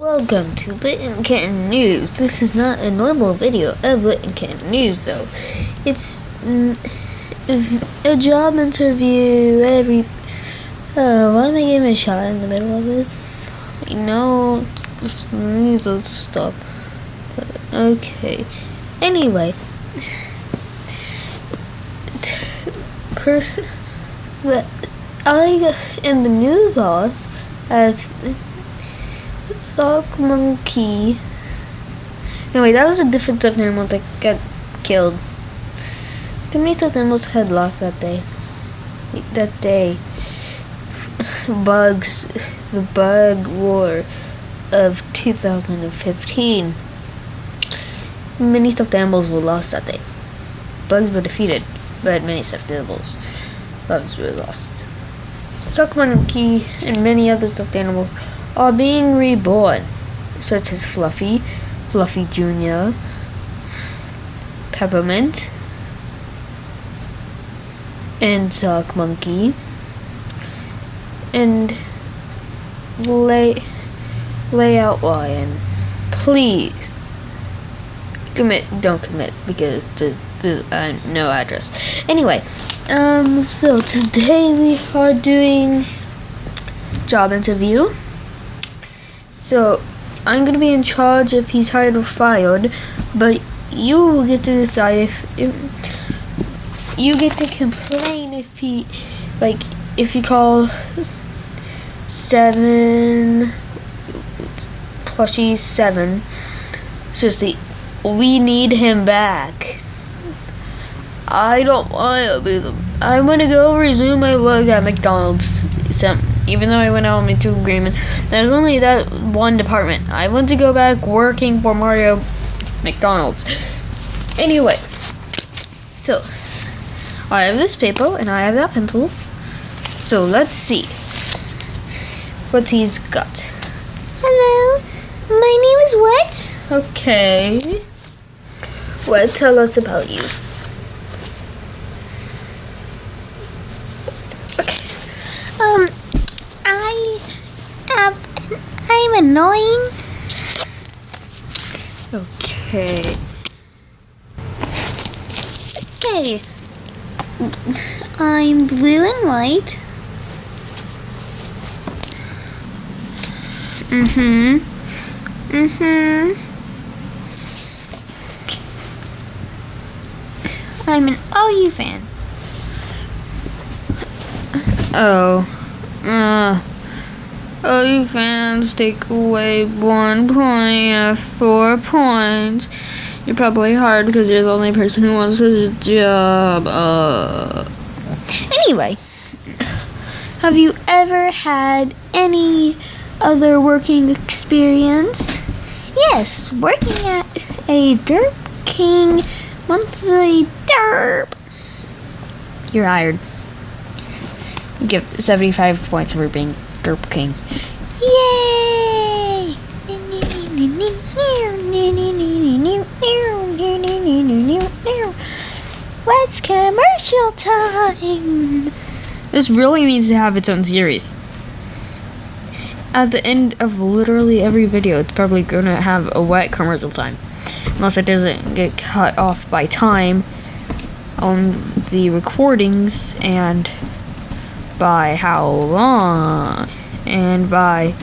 Welcome to Litten Kitten News. This is not a normal video of Litten Kitten News, though. It's a job interview. Why am I getting a shot in the middle of this? I know, let's stop. Okay. Anyway, in the news box as Sock Monkey. No, wait, that was a different stuffed animal that got killed. How many stuffed animals had locked that day? The bug war of 2015. Many stuffed animals were lost that day. Bugs were defeated, but many stuffed animals, bugs were lost. Sock Monkey and many other stuffed animals are being reborn, such as Fluffy Jr., Peppermint, and Sock Monkey, and Layout Lion. Please don't commit because there's no address. Anyway, so today we are doing job interview. So, I'm going to be in charge if he's hired or fired, but you will get to decide if you get to complain if you call 7 Plushy 7. Seriously, we need him back. I don't want to be I'm going to go resume my work at McDonald's. Even though I went out into agreement, there's only that one department. I want to go back working for Mario McDonald's. Anyway, so I have this paper and I have that pencil. So let's see what he's got. Hello, my name is what? Okay. Well, tell us about you. I'm annoying. Okay. Okay. I'm blue and white. I'm an OU fan. OU fans take away 1 point of 4 points. You're probably hard because you're the only person who wants this job. Anyway, have you ever had any other working experience? Yes, working at a Derp King monthly derp. You're hired. You get 75 points for being Derp King. Yay! What's commercial time? This really needs to have its own series. At the end of literally every video, it's probably going to have a wet commercial time. Unless it doesn't get cut off by time on the recordings and by how long and by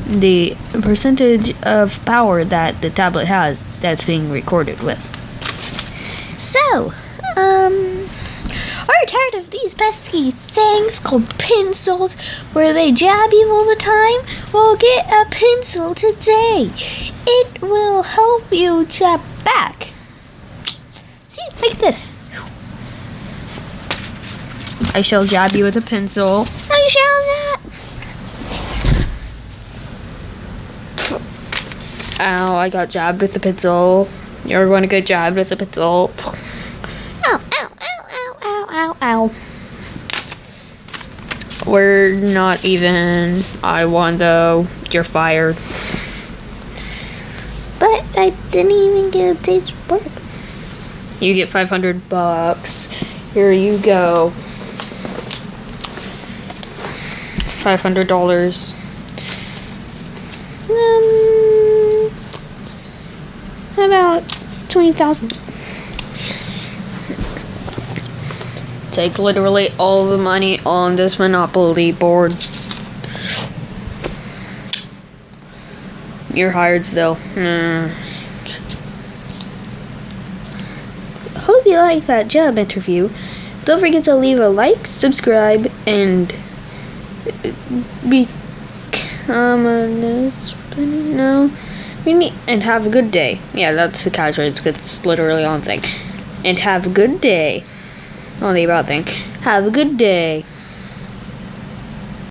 the percentage of power that the tablet has that's being recorded with. So, are you tired of these pesky things called pencils where they jab you all the time? Well, get a pencil today. It will help you jab back. See, like this. I shall jab you with a pencil. No, you shall not. Ow, I got jabbed with the pencil. You're going to get jabbed with the pencil. Ow, ow, ow, ow, ow, ow, ow. We're not even. I won though. You're fired. But I didn't even get a day's work. You get $500. Here you go. $500. about 20,000. Take literally all the money on this Monopoly board. You're hired still. Hope you like that job interview. Don't forget to leave a like, subscribe, and become a news. No, And have a good day. Yeah, that's the catchphrase. It's literally on thing. And have a good day. On the about thing. Have a good day.